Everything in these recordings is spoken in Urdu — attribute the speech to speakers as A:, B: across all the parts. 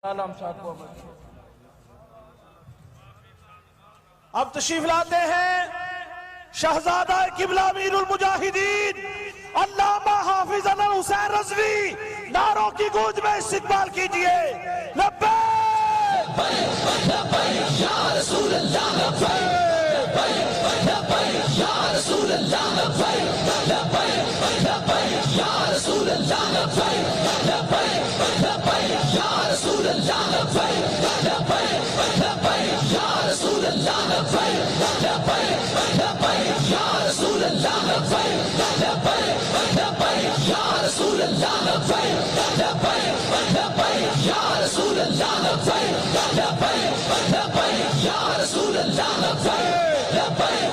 A: اب تشریف لاتے ہیں شہزادہ قبلہ امیر المجاہدین علامہ حافظ حسین رضوی، نعروں کی گونج میں استقبال کیجئے۔ لبیک لبیک یا رسول اللہ، لبیک لبیک یا رسول اللہ، لبیک لبیک یا رسول اللہ، لبیک لبیک یا رسول اللہ، لبیک لبیک یا رسول اللہ، لبیک لبیک یا رسول اللہ، لبیک لبیک یا رسول اللہ، لبیک لبیک یا رسول اللہ، لبیک لبیک یا رسول اللہ، لبیک لبیک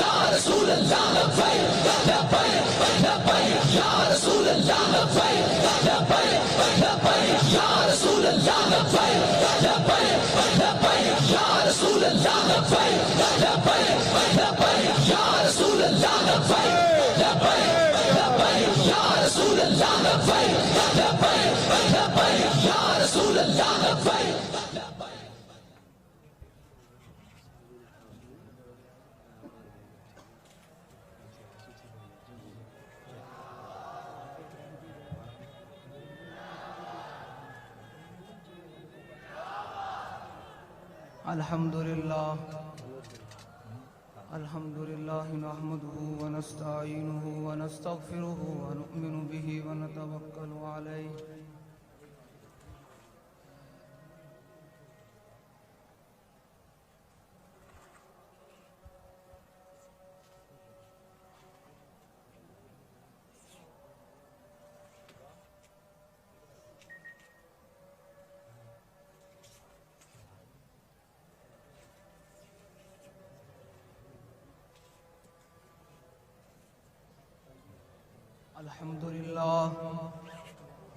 A: یا رسول اللہ، لبیک لبیک یا رسول اللہ، لبیک لبیک یا رسول اللہ، لبیک لبیک یا رسول اللہ، لبیک لبیک یا رسول اللہ، لبیک لبیک یا رسول اللہ، لبیک لبیک یا رسول اللہ، لبیک۔
B: الحمدللہ نحمده ونستعینه ونستغفره ونؤمن به ونتوکل علیہ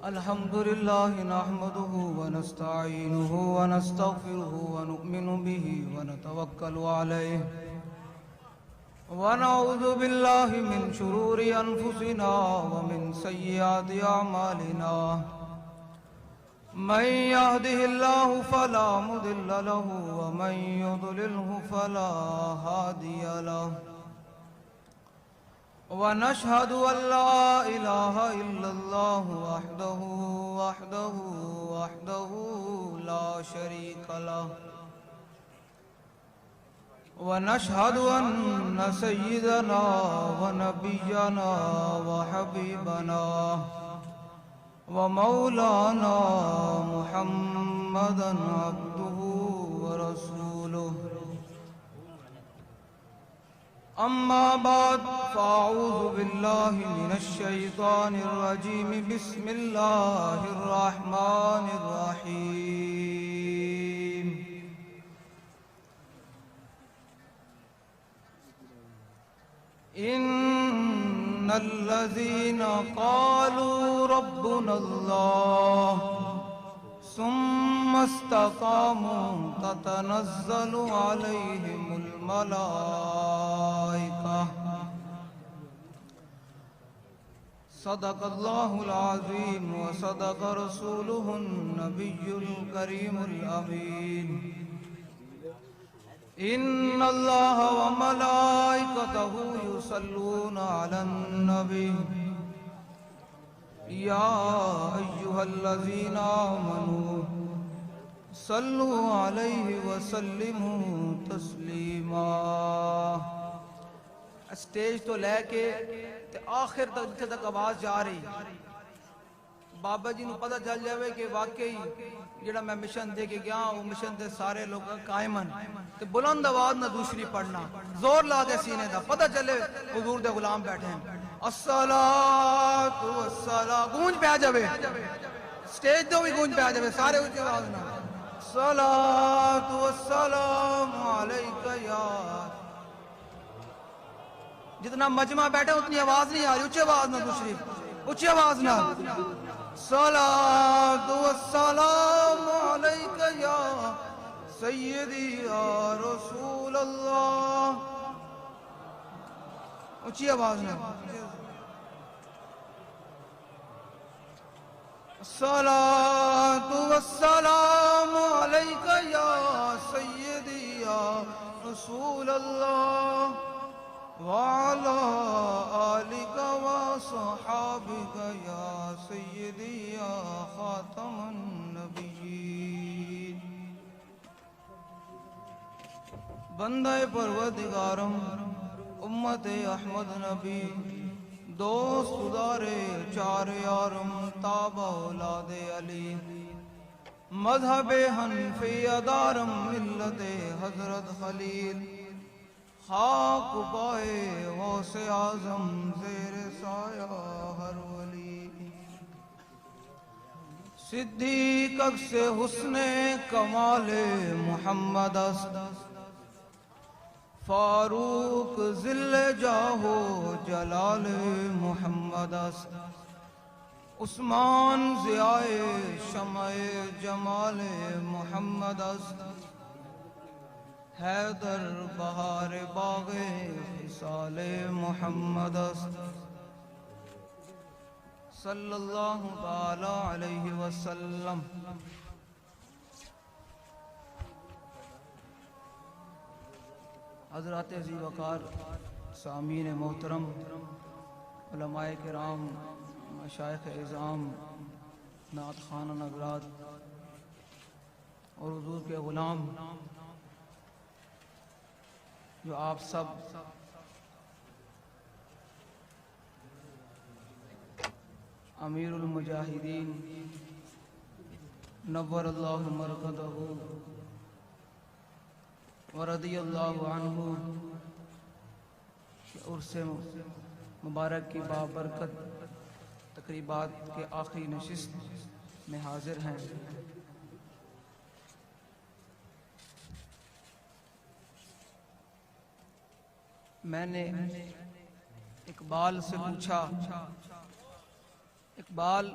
B: الحمدللہ نحمده ونستعینه ونستغفره ونؤمن به ونتوکل علیہ ونعوذ باللہ من شرور انفسنا ومن سیئات اعمالنا من يهده الله فلا مضل له ومن يضلله فلا هادي له ونشهد أن لا إله إلا الله وحده لا شريك له ونشهد أن سيدنا ونبينا وحبيبنا ومولانا محمدا عبده ورسوله اما بعد فاعوذ باللہ من الشیطان الرجیم بسم اللہ الرحمن الرحیم ان الذین قالوا ربنا اللہ ثم استقاموا تتنزل عليهم الملائكة صدق الله العظيم وصدق رسوله النبي الكريم الأمين إن الله وملائكته يصلون على النبي يا أيها الذين آمنوا صلوا عليه وسلموا تسليما۔
A: اسٹیج تو لے کے آخر تک جتھے تک آواز جا رہی بابا جی نو پتہ چل جاوے کہ واقعی جڑا میں مشن دے کے گیا وہ مشن دے سارے لوگ قائمن تے بلند آواز نہ دوسری پڑھنا، زور لا دے سینے دا، پتہ چلے حضور دے غلام بیٹھے ہیں۔ الصلاۃ والسلام گونج پہ آ جاوے، سٹیج تو بھی گونج پہ آ جاوے، سارے اونچی آواز نہ الصلاۃ والسلام علیک یا، جتنا مجمع بیٹھے اتنی آواز نہیں آ رہی، اونچی آواز نہ دوسری، اونچی آواز نہ الصلاۃ والسلام علیک یا سیدی یا رسول اللہ، اونچی آواز نہ
B: الصلاة والسلام عليك يا سيدي يا رسول الله وعلى آلك وصحابك يا سيدي يا خاتم النبيين. بندہ پروردگارم امت احمد نبی دوست ادارے چار یارم تابع اولاد علی مذہب حنفی ادارم ملت حضرت خلیل خاک پائے غوث اعظم زیر سایہ ہر ولی صدیق اکس حسن کمال محمد است فاروق ذل جاہو جلال محمد است عثمان ضیاء شمع جمال محمد است حیدر بہار باغ خصال محمد است صلی اللہ تعالی علیہ وسلم. حضرات ذی وقار سامعین محترم علماء کرام مشائخ اعظام نعت خوانان حضرات اور حضور کے غلام جو آپ سب امیر المجاہدین نور اللہ مرقدہ ورضی اللہ عنہ عرس مبارک کی بابرکت تقریبات کے آخری نشست میں حاضر ہیں. میں نے اقبال سے پوچھا اقبال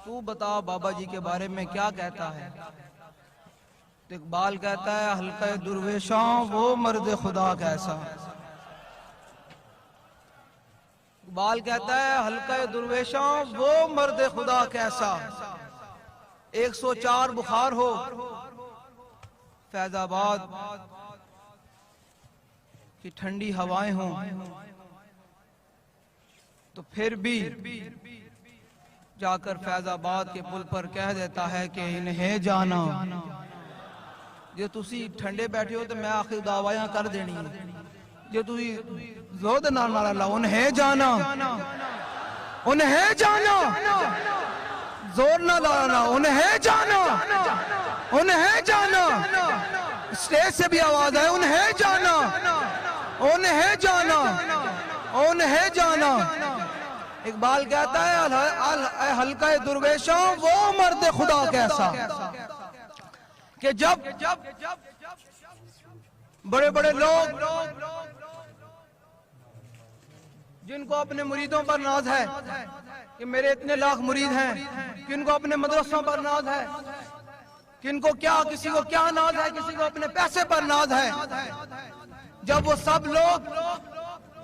B: تو بتا بابا جی کے بارے میں کیا کہتا ہے؟ تو اقبال کہتا ہے حلقہ درویشاں وہ مرد خدا کیسا. اقبال کہتا ہے حلقہ درویشاں وہ مرد خدا کیسا. 104 بخار ہو فیض آباد کی ٹھنڈی ہوائیں ہوں تو پھر بھی جا کر فیض آباد کے پل پر کہہ دیتا ہے کہ انہیں جانا. جو تسی ٹھنڈے بیٹھے ہو تو میں آخر دعوائیاں کر دینی ہے. جو تسی زود نہ لا انہیں جانا انہیں جانا زور نہ لانا انہیں جانا انہیں جانا. اسٹیج سے بھی آواز ہے انہیں جانا انہیں جانا انہیں جانا. اقبال کہتا ہے اے حلقہ درویشاں وہ مرد خدا کیسا کہ جب بڑے بڑے لوگ جن کو اپنے مریدوں پر ناز ہے کہ میرے اتنے لاکھ مرید ہیں, کن کو اپنے مدرسوں پر ناز ہے, کن کو کیا, کسی کو کیا ناز ہے, کسی کو اپنے پیسے پر ناز ہے. جب وہ سب لوگ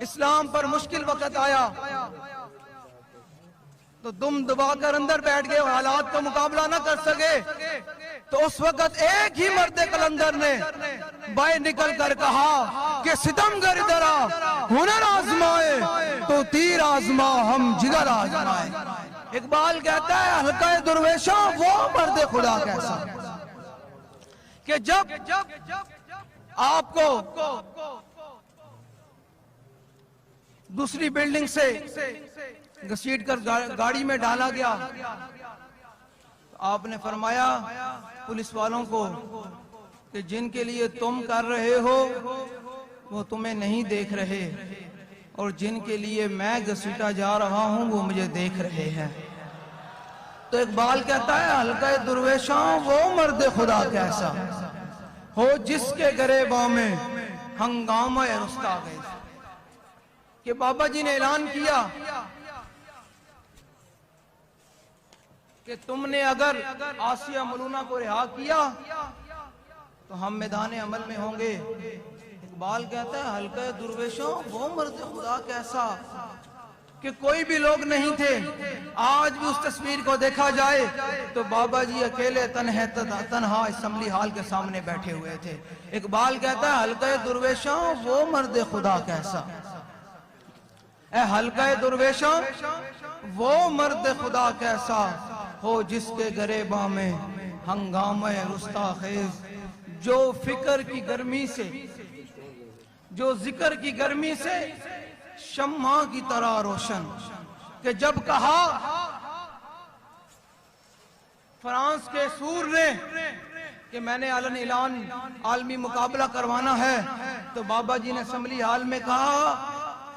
B: اسلام پر مشکل وقت آیا تو دم دبا کر اندر بیٹھ گئے, حالات کو مقابلہ نہ کر سکے. تو اس وقت ایک ہی مرد قلندر نے باہر نکل کر کہا کہ ستم گر ادھرا ہنر آزمائے تو تیر آزما ہم جگر آزمائے. اقبال کہتا ہے حلقہ درویشاں وہ مرد خدا کیسا کہ جب آپ کو دوسری بلڈنگ سے گھسیٹ کر گاڑی میں ڈالا گیا آپ نے فرمایا پولیس والوں کو کہ جن کے لیے تم کر رہے ہو وہ تمہیں نہیں دیکھ رہے, اور جن کے لیے میں گھسیٹا جا رہا ہوں وہ مجھے دیکھ رہے ہیں. تو اقبال کہتا ہے حلقہ درویشاں وہ مرد خدا کیسا ہو جس کے گریباں میں ہنگامہ رستا گئے. کہ بابا جی نے اعلان کیا کہ تم نے اگر آسیہ ملونہ کو رہا کیا تو ہم میدان عمل میں ہوں گے. اقبال کہتا ہے حلقہ درویشوں وہ مرد خدا کیسا
A: کہ کوئی بھی لوگ نہیں تھے. آج بھی اس تصویر کو دیکھا جائے تو بابا جی اکیلے تنہا اسمبلی ہال کے سامنے بیٹھے ہوئے تھے. اقبال کہتا ہے حلقہ درویشاں وہ مرد خدا کیسا، اے حلقہ درویشاں وہ مرد خدا کیسا، ہو جس کے گریباں میں ہنگامہ رستاخیز، جو فکر کی گرمی سے، جو ذکر کی گرمی سے شمع کی طرح روشن. کہ جب کہا فرانس کے سور نے کہ میں نے علن اعلان عالمی مقابلہ کروانا ہے، تو بابا جی نے اسمبلی ہال میں کہا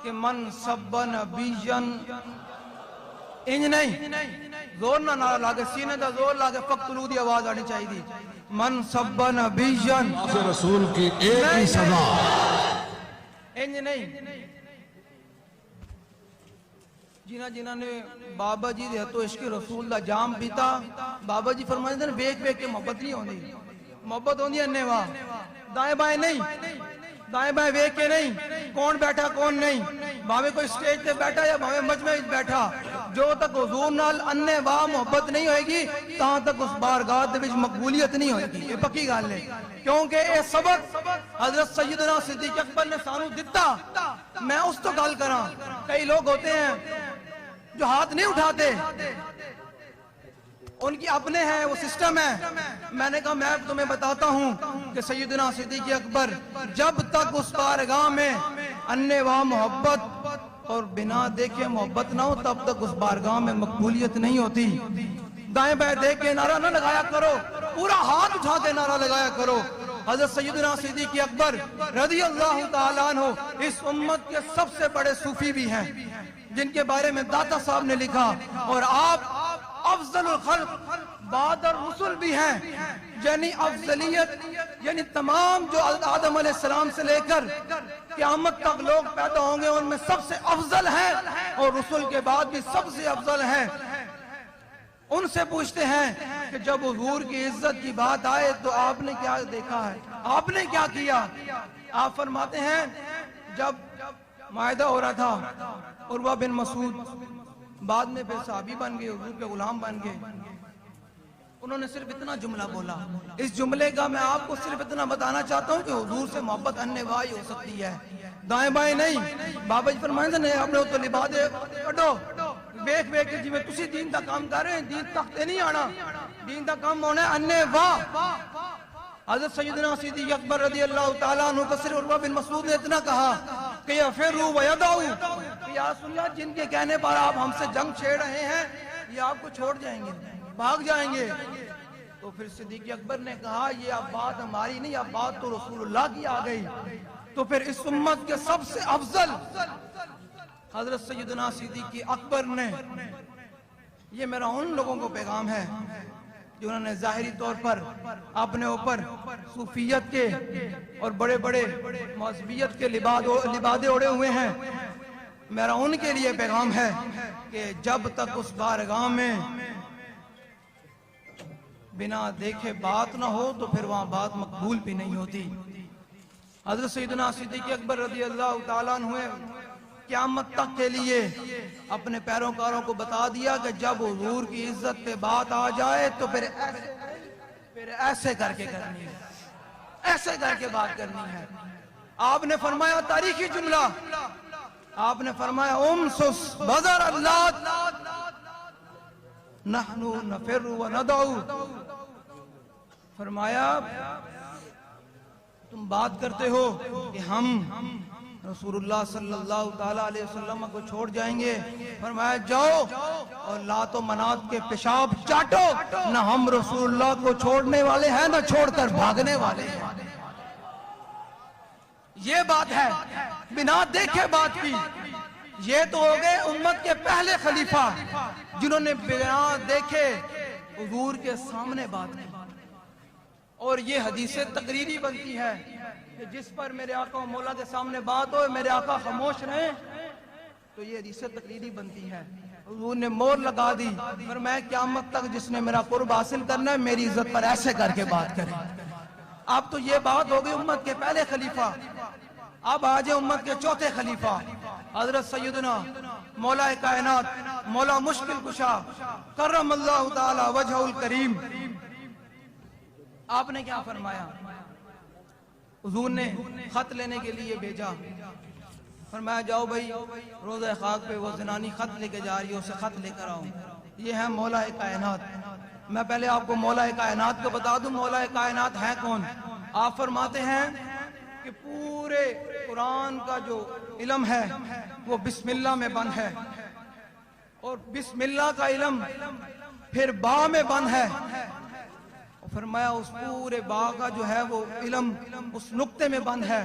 A: کہ من سبن بیجن، انج نہیں، زور نہ نعرہ لاگے، سینے دا زور لاگے، فقتلو دی آواز آنی چاہیے دی. من سبن بیجن،
C: رسول کی ایک ہی صدا،
A: انج نہیں. جنہ نے بابا جی دے تو عشق رسول دا جام پیتا، بابا جی فرمائے تھے بیک بیک کے محبت نہیں ہوندی، محبت ہوندی ہے انیوا، دائیں بائیں نہیں، دائیں بائیں بیک کے نہیں، کون بیٹھا کون نہیں، بھاوے کوئی سٹیج تے بیٹھا یا بھاوے مجمع بیٹھا، جو تک حضور نال انیوا محبت نہیں ہوئے گی تاں تک اس بارگاہ دے وچ مقبولیت نہیں ہوئے گی. یہ پکی گل ہے، کیونکہ اے سبق حضرت سیدنا صدیق اکبر نے سانو دتا. میں اس تو گل کراں، کئی لوگ ہوتے ہیں جو ہاتھ نہیں اٹھاتے، ان کی اپنے ہیں، وہ سسٹم ہے. میں نے کہا میں تمہیں بتاتا ہوں کہ سیدنا صدیق اکبر جب تک اس بارگاہ میں انیوا محبت اور بنا دیکھے محبت نہ ہو تب تک اس بارگاہ میں مقبولیت نہیں ہوتی. دائیں بائیں دیکھ کے نعرہ نہ لگایا کرو، پورا ہاتھ اٹھا کے نعرہ لگایا کرو. حضرت سیدنا صدیق اکبر رضی اللہ تعالیٰ عنہ اس امت کے سب سے بڑے صوفی بھی ہیں، جن کے بارے میں داتا صاحب نے لکھا، اور آپ افضل الخلق بعد الرسل بھی ہیں. یعنی افضلیت، یعنی تمام جو آدم علیہ السلام سے لے کر قیامت تک لوگ پیدا ہوں گے ان میں سب سے افضل ہیں، اور رسول کے بعد بھی سب سے افضل ہیں. ان سے پوچھتے ہیں کہ جب حضور کی عزت کی بات آئے تو آپ نے کیا دیکھا ہے، آپ نے کیا کیا؟ آپ فرماتے ہیں جب معاہدہ ہو رہا تھا، عروہ بن مسعود بعد میں پھر صحابی بن گئے، حضور کے غلام بن گئے. انہوں نے صرف اتنا جملہ بولا. اس جملے کا میں آپ کو صرف اتنا بتانا چاہتا ہوں کہ حضور سے محبت انواعی ہو سکتی ہے، دائیں بائیں نہیں. بابا جی فرمائیں سے نہیں، آپ نے تو لبادے کٹو بیک بیک جی میں تسی دین دا کام کر رہے ہیں، دین تک نہیں آنا، دین دا کام ہونا ہے انواع. حضرت سیدنا صدیق اکبر رضی اللہ تعالیٰ عنہ کا صرف عروہ بن مسعود نے اتنا کہا کہ یفروا ویدعوا، یا رسول اللہ جن کے کہنے پر آپ ہم سے جنگ چھیڑ رہے ہیں یہ آپ کو چھوڑ جائیں گے، بھاگ جائیں گے. تو پھر صدیق اکبر نے کہا یہ اب بات ہماری نہیں، اب بات تو رسول اللہ کی آ گئی. تو پھر اس امت کے سب سے افضل حضرت سیدنا صدیق اکبر نے، یہ میرا ان لوگوں کو پیغام ہے جنہوں نے ظاہری طور پر اپنے اوپر صوفیت کے اور بڑے بڑے مذہبیت کے لبادے اڑے ہوئے ہیں. میرا ان کے لیے پیغام ہے کہ جب تک اس بارگاہ میں بنا دیکھے بات نہ ہو تو پھر وہاں بات مقبول بھی نہیں ہوتی. حضرت سیدنا صدیق اکبر رضی اللہ تعالیٰ عنہ قیامت تک کے لیے اپنے پیروکاروں کو بتا دیا کہ جب حضور کی عزت پہ بات آ جائے تو پھر ایسے کر کے کرنی ہے، ایسے کر کے بات کرنی ہے. آپ نے فرمایا تاریخی جملہ، آپ نے فرمایا امسس بذر اللہ نحنو نفر و ندعو. فرمایا تم بات کرتے ہو کہ ہم رسول اللہ صلی اللہ تعالیٰ علیہ وسلم کو چھوڑ جائیں گے. فرمایا جاؤ اور لات و منات کے پیشاب چاٹو، نہ ہم رسول اللہ کو چھوڑنے والے ہیں نہ چھوڑ کر بھاگنے والے ہیں. یہ بات ہے بنا دیکھے بات کی. یہ تو ہو گئے امت کے پہلے خلیفہ جنہوں نے بنا دیکھے حضور کے سامنے بات کی. اور یہ حدیث تقریری بنتی ہے کہ جس پر میرے آقا و مولا کے سامنے بات ہو میرے آقا خاموش رہیں تو یہ حدیث تقریری بنتی ہے. حضور نے مور لگا دی، پر میں قیامت تک جس نے میرا قرب حاصل کرنا ہے میری عزت پر ایسے کر کے بات کریں. اب تو یہ بات ہو گئی امت کے پہلے خلیفہ. اب آج امت کے چوتھے خلیفہ حضرت سیدنا مولا کائنات مولا مشکل کشا کرم اللہ تعالی وجہ الکریم، آپ نے کیا فرمایا؟ حضور نے خط لینے کے لیے بھیجا، فرمایا جاؤ بھائی روضہ خاک پہ وہ زنانی خط لے کے جا رہی ہے، اسے خط لے کر آؤ۔ یہ ہے مولا کائنات۔ میں پہلے آپ کو مولا کائنات کو بتا دوں، مولا کائنات ہے کون؟ آپ فرماتے ہیں کہ پورے قرآن کا جو علم ہے وہ بسم اللہ میں بند ہے، اور بسم اللہ کا علم پھر با میں بند ہے۔ فرمایا اس پورے با کا جو ہے وہ علم اس نقطے میں بند ہے،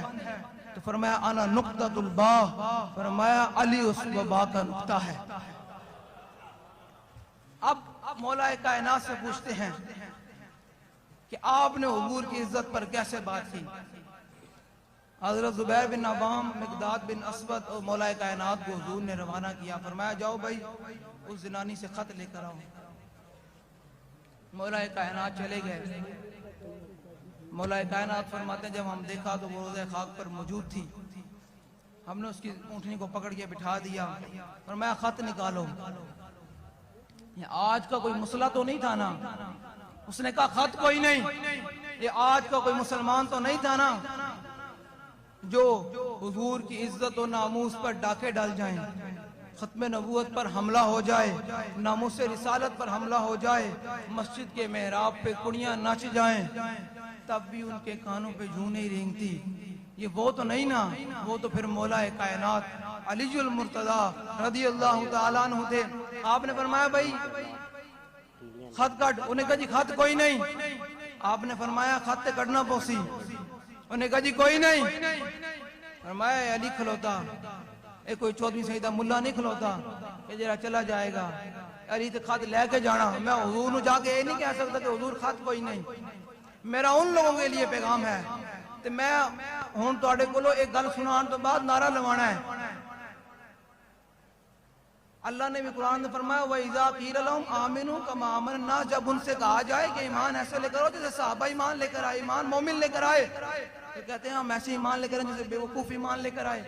A: تو فرمایا انا نقطۃ البا، فرمایا علی اس با کا نقطہ ہے۔ اب مولا کائنات سے پوچھتے ہیں کہ آپ نے حضور کی عزت پر کیسے بات کی؟ حضرت زبیر بن عوام، مقداد بن اسود اور مولا کائنات کو حضور نے روانہ کیا، فرمایا جاؤ بھائی اس زنانی سے خط لے کر آؤ۔ مولا کائنات چلے گئے۔ مولا کائنات فرماتے ہیں جب ہم دیکھا تو وہ روضہ خاک پر موجود تھی، ہم نے اس کی اونٹنی کو پکڑ کے بٹھا دیا، فرمایا خط نکالو۔ یہ آج کا کوئی مسئلہ تو نہیں تھا نا؟ اس نے کہا خط کوئی نہیں، یہ آج کا کوئی مسلمان تو نہیں تھا نا جو حضور کی عزت و ناموس پر ڈاکے ڈال جائیں، ختم نبوت پر حملہ ہو جائے، ناموس رسالت پر حملہ ہو جائے، مسجد کے محراب پہ کڑیاں ناچ جائیں، تب بھی ان کے کانوں پہ جوں نہیں رینگتی۔ یہ وہ تو نہیں نا، وہ تو پھر مولا کائنات علی المرتضی رضی اللہ تعالیٰ عنہ تھے۔ آپ نے فرمایا بھائی خط کٹ، انہوں نے کہا جی خط کوئی نہیں۔ آپ نے فرمایا خط کٹنا پوسی، انہوں نے کہا جی کوئی نہیں۔ فرمایا علی کھلوتا، ایک کوئی 14ویں سیدہ ملا نہیں کھلوتا کہ جرا چلا جائے گا، علی تو خط لے کے جانا۔ میں حضور نو جا کے یہ نہیں کہہ سکتا کہ حضور خط کوئی نہیں۔ میرا ان لوگوں کے لیے پیغام ہے کہ میں ہوں تواڈے کولو ایک گل سنان تو بعد نعرہ لوانا ہے۔ اللہ نے بھی قرآن میں فرمایا وَإِذَا قِيلَ لَهُمْ آمِنُوا كَمَا آمَنَ النَّاسُ، جب ان سے کہا جائے کہ ایمان ایسے لے کر آؤ جیسے صحابہ ایمان لے کر آئے، ایمان مومن لے کر آئے، تو کہتے ہیں ہم ایسے ایمان لے کر آئے جیسے بے وقوف ایمان لے کر آئے۔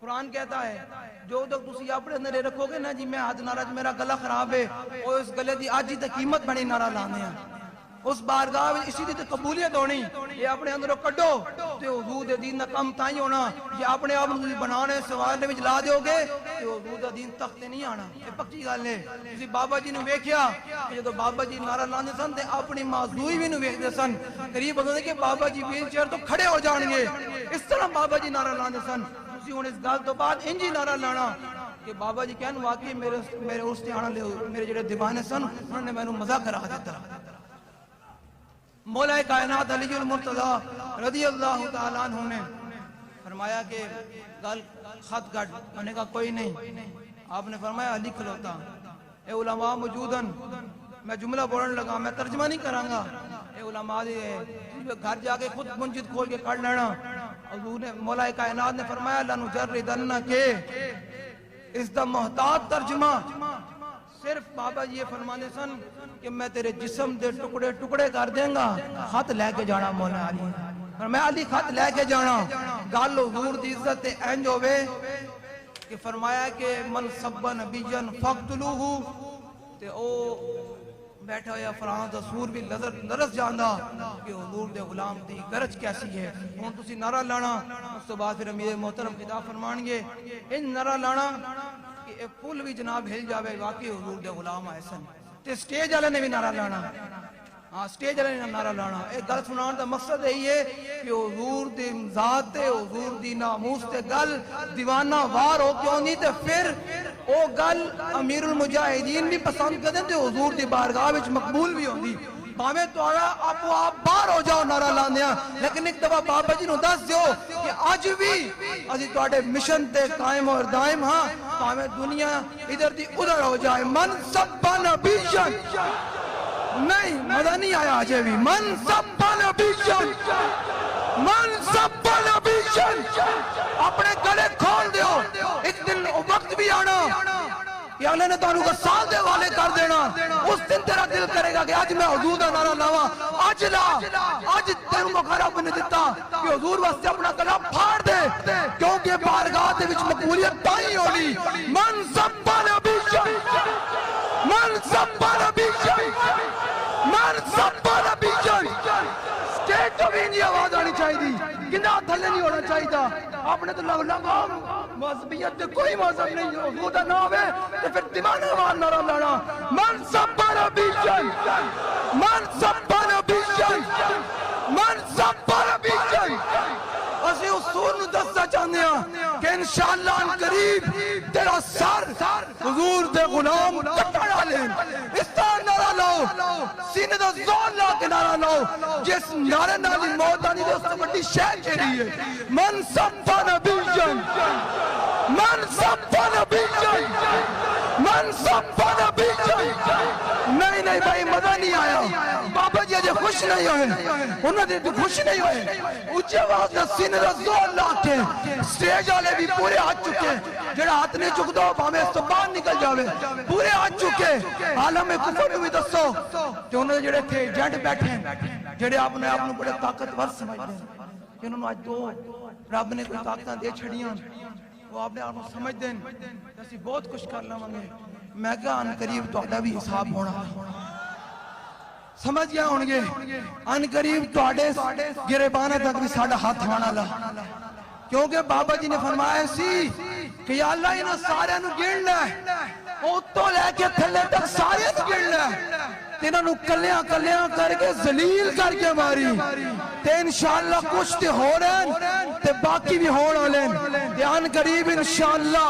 A: قرآن کہتا ہے جو تک تسی اپنے اندر رکھو گے نا جی میں آج نعرہ میرا گلا خراب ہے، اور اس گلے دی آج ہی تک قیمت بڑی نعرہ لانے ہیں، اس بارگاہ میں اسی دی قبولیت ہونی، یہ اپنے اندروں کڈو تے حضور دے دین دا کم تائیں ہونا۔ یہ اپنے آپ تسی بنانے سوارنے وچ لا دیو گے تے حضور دا دین تخت تے نہیں آنا۔ یہ پکی گل ہے۔ تسی بابا جی نو ویکھیا کہ جدوں بابا جی نعرہ لاندے سن تے اپنی معذوری بھی نو ویکھدے سن، قریب ہوندے کہ بابا جی ویل چیئر تو کھڑے ہو جان گے، اس طرح بابا جی نعرہ لاندے سن۔ تسی ہن اس گل تو بعد انجی نعرہ لانا کہ بابا جی کہن واقعی میرے اس تے آنے لے میرے جڑے دیوانے سن انہوں نے مینوں مزہ کرا دیتا۔ مولا کائنات علی المرتضی رضی اللہ تعالیٰ عنہ نے فرمایا کہ گل خط کٹ، میں نے کہا کوئی نہیں۔ آپ نے فرمایا لکھ لوتا، اے علماء موجودن، میں جملہ بولن لگا، میں ترجمہ نہیں کرانگا، اے علماء گھر جا کے خود منجد کھول کے کر لینا۔ حضور نے مولا کائنات نے فرمایا لنجردن کے اس دا محتاط ترجمہ صرف بابا جی یہ فرمانے سن کہ میں تیرے جسم دے ٹکڑے ٹکڑے کر دیں گا، خط لے کے جانا مولا علی، اور میں علی خط لے کے جانا۔ گل حضور دی عزت تے انج ہوے کہ فرمایا کہ من سب نبیًا فاقتلوہ، تے او بیٹھا ہوا فرانس دا سور بھی لرز جاندا کہ حضور دے غلام دی گرج کیسی ہے۔ ہن تسی نعرہ لانا، اس تو بعد پھر امیر محترم خطاب فرمان گے ان نعرہ لانا کہ اے پل بھی جناب ہل جاوے واقعی حضور دے غلام آئے سن، تے سٹیج والے نے بھی نعرہ لانا، ہاں سٹیج والے نے نعرہ لانا۔ ایک گل سنان دا مقصد یہی ہے کہ حضور دی ذات تے حضور دی ناموس تے گل دیوانہ وار ہو کیوں نہیں، تے پھر او گل امیر المجاہدین بھی پسند کردے تے حضور دی بارگاہ وچ مقبول بھی ہوندی۔ باویں تہاڈا آپ باہر ہو جاؤ نعرہ لاندیاں، لیکن ایک دفعہ بابا جی نو دس دیو کہ اج بھی اسی تہاڈے مشن تے قائم اور دائم ہاں، باویں دنیا ادھر دی ادھر ہو جائے۔ من سب نبیًا، نہیں مزہ نہیں آیا آجے بھی، من سب نبیًا، من سب نبیًا، اپنے گلے کھول دیو۔ ایک دن وقت بھی آنا کہ اللہ نے تانوں غسال دے والے کر دینا، اس دن تیرا دل کرے گا کہ آج میں حضور دا نعرہ لاواں، آج لا، آج تیروں کو خراب نے دیتا کہ حضور واسطے اپنا گلا پھاڑ دے، کیونکہ بارگاہ دے وچ مقبول
B: قبولیت تائی ہونی من سبا نبی شن من سبا نبی شن من سبا نبی شن سٹیٹ تو بھی نہیں آواز آنی چاہی دی گناہ تھلے نہیں ہونا چاہی دا آپ نے تو لگا مذہبیت سے کوئی مذہب نہیں ہو خدا نام ہے تو پھر دیوانہ وار نعرہ لانا من سبا نبی شن من سبا نبی شن من سبا نبی شن اسی اصول نو دستا چاہنے ہیں کہ انشاءاللہ ان قریب تیرا سر حضور دے غلام کٹڑا لیں اس طرح نعرہ لاؤ سینے دا زور لا کے نعرہ لاؤ جس نعرہ نالی موت آنی دے اس سے بڑی شہر چیری ہے من سبا نبی شن من سبا نبی شن من سبا نبی شن نہیں بھائی مزہ نہیں آیا بابا جی اجے خوش نہیں ہوئے انہوں نے خوش نہیں ہوئے اچھے آواز نے سینے دا زور لا کے سٹیج والے بھی پورے ہاتھ چکے جڑا ہاتھ نہیں چک دو ہمیں اس تو باہر نکل جاوے پورے ہاتھ چکے عالم کفر میں بھی دسو کہ انہوں نے جڑے تھے ایجنٹ بیٹھے ہیں جڑے آپ نے بڑے طاقتور سمجھتے ہیں کہ انہوں نے آج دو رب نے کوئی طاقتاں دے چھڑیاں وہ آپ نے آپ کو سمجھ دیں جیسی بہت کچھ کر لوں گے میں کہا ان قریب تو آدھا بھی حساب ہونا سمجھ گیا ہونگے ان قریب تو آڈے گریبانے تک بھی ساڑھا ہاتھ مانا لا کیونکہ بابا جی نے فرمایا سی کہ یا اللہ انہوں سارے انہوں گرن لے اوتو لے کے تھلے تک سارے انہوں گرن لے تینہوں نو کلیاں کلیاں کر کے ذلیل کر کے ماری تے انشاءاللہ کچھ تے ہو رہے ہیں تے باقی بھی ہو رہے ہیں تے ان قریب انشاءاللہ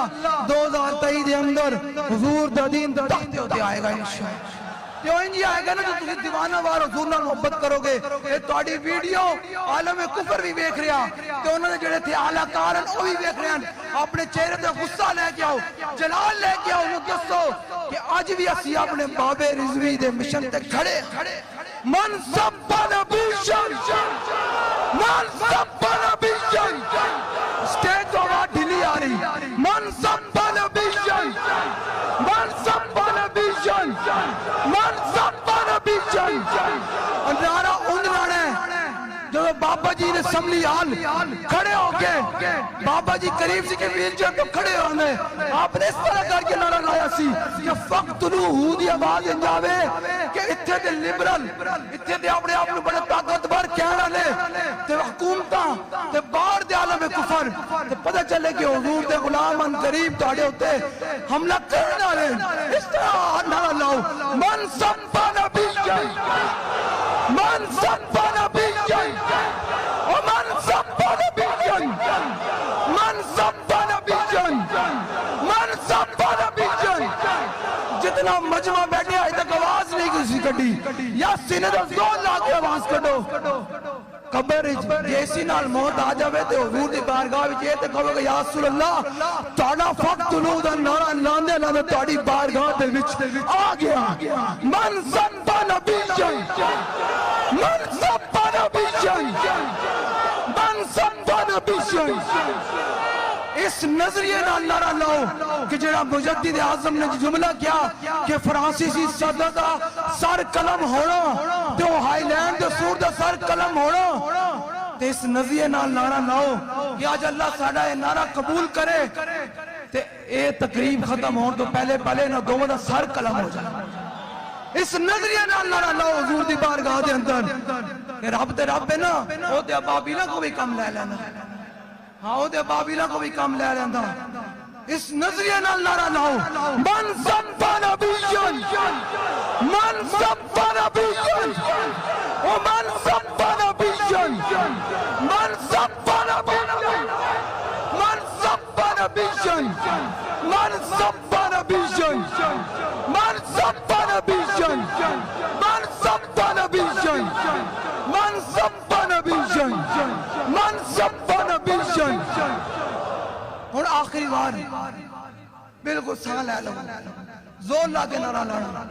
B: 2023 دے اندر حضور دا دین تختے ہوتے آئے گا انشاءاللہ جو انجی آئے گا نا جو تسی دیوانہ وار حضور نال محبت کرو گے یہ تواڈی ویڈیو عالم کفر بھی دیکھ رہا تے انہوں نے جڑے تھے اعلیٰ کارن وہ بھی دیکھ رہے ہیں اپنے چہرے تے غصہ لے کے آؤ جلال لے کے آؤ انہوں دسو کہ آج بھی اسی اپنے بابے رضوی دے مشن تے کھڑے من سبا نبی شن من سبا نبی شن سٹیج تو آواز ڈھیلی آ رہی من سبا نبی شن من سبا نبی شن من سبا نبی شن نعرہ ان لانے جو بابا جی نے سملی آل کھڑے ہو کے بابا جی قریب سے کے ویل جو تو کھڑے ہونے آپ نے اس طرح کر کے نعرہ لایا سی کہ فقتلوہ دی آواز انجاوے کہ اتھے دے لبرل اتھے دے اپنے آپ نے بڑے طاقتور کہنا لے تے حکومتاں تے باہر دے عالم کفر تے پتہ چلے کہ حضور دے غلام ان قریب تاڑے ہوتے حملہ کرنا لے اس طرح نعرہ لاؤ من سبا نبی شن من سبا نبی شن ومن سبا نبی شن من سبا نبی شن من سبا نبی شن جتنا مجمع بیٹھے آئے تک آواز نہیں کسی کٹی یا سینے دا زور لا کے آواز کٹو قبر جیسی نال موت آ جاوے تے حضور دی بارگاہ وچ اے تے کہو گے یا رسول اللہ تہاڈا فقتلوہ دا نعرہ لاندے لاندے تہاڈی بارگاہ دے وچ آ گیا من سبا نبی شن من سبا نبی شن من سبا نبی شن اس نظریے نال نعرہ لاؤ کہ جڑا مجدد اعظم نے جملہ کیا کہ فرانسیسی صدر دا سر قلم ہونا تے وہ ہائی لینڈ دے سور دا سر قلم ہونا تے اس نظریے نال نعرہ لاؤ کہ آج اللہ ساڑھا یہ نعرہ قبول کرے تے اے تقریب ختم ہون تو پہلے نہ دو دا سر قلم ہو جائے اس نظریے نال نعرہ لاؤ حضور دی بارگاہ دے اندر کہ رب ہے نا وہ تے ابابیلہ کو بھی کم لے لینا ہاں وہ دے بابیلہ کو بھی کام لے رہا تھا اس نظریہ نال نعرہ لاؤ من سبا نبی شن من سبا نبی شن ومن سبا نبی شن من سبا نبی شن من سبا نبی شن من سبا نبی شن من سبا نبی شن من سبا نبی شن من سبا نبی شن من سبا نبی شن اور آخری بار بالکل سان لے لو زور لا کے نعرہ لانا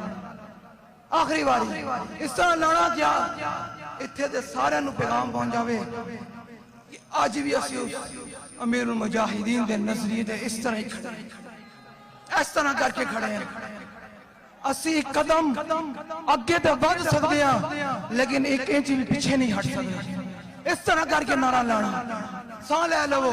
B: آخری باری اس طرح لانا کیا اتھے دے سارے نو پیغام پہنچ جاوے کہ آج بھی اسی امیر المجاہدین دے نظریے دے اس طرح ہی کھڑے اس طرح کر کے کھڑے ہیں اسی قدم اگے تے بڑھ سکتے ہیں لیکن ایک انچ بھی پیچھے نہیں ہٹ سکتے اس طرح کر کے نعرہ لانا سان لے لو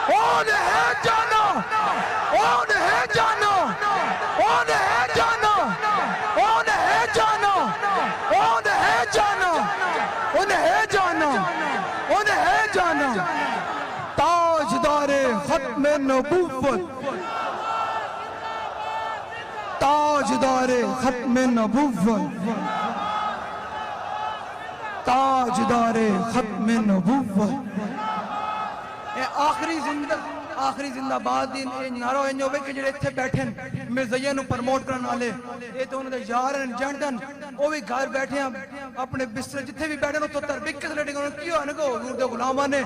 B: کون ہے جانا کون ہے جانا کون ہے جانا کون ہے جانا کون ہے جانا کون ہے جانا کون ہے جانا تاجدار ختم نبوت تاجدار ختم نبوت تاجدار ختم نبوت اے آخری زندہ باد دین اے نعرہ انجو بے کہ جڑے اتھے بیٹھیں مرزائیہ نو پرموٹ کرنے والے اے تو انہوں نے یارن جنڈن وہ بھی گھر بیٹھے ہیں اپنے بستر جتھے بھی بیٹھے ہیں تو تربک کس لیٹنگ انہوں نے کیوں ہے کہ حضور دے غلامہ نے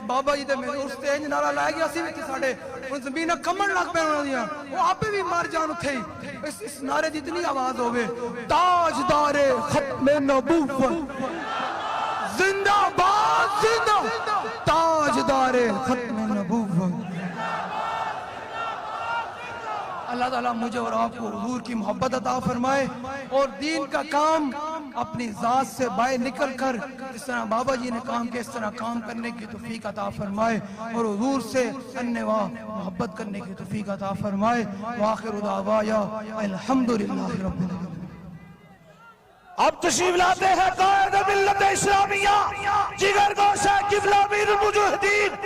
B: بابا جی دے میں اس تے انج نعرہ لائے گیا اسی بھی تھی ساڑھے ان زمینہ کمن لگ پہ انہوں نے دیا وہ آپ بھی مار جان اتھے ہی اس نعرے جتنی آواز ہوگے تاجدار ختم نبوت زندہ باد زندہ تاجدار ختم نبوت اللہ تعالیٰ مجھے اور آپ کو حضور کی محبت عطا فرمائے اور دین کا کام اپنی ذات سے باہر نکل کر جس طرح بابا جی نے کام کیا اس طرح کام کرنے کی توفیق عطا فرمائے اور حضور سے انواع محبت کرنے کی توفیق عطا فرمائے وآخر دعوایا الحمدللہ رب العالمین
D: اب تشریف لاتے ہیں قائد ملت اسلامیہ جگر گوشہ قبلہ امیر المجاہدین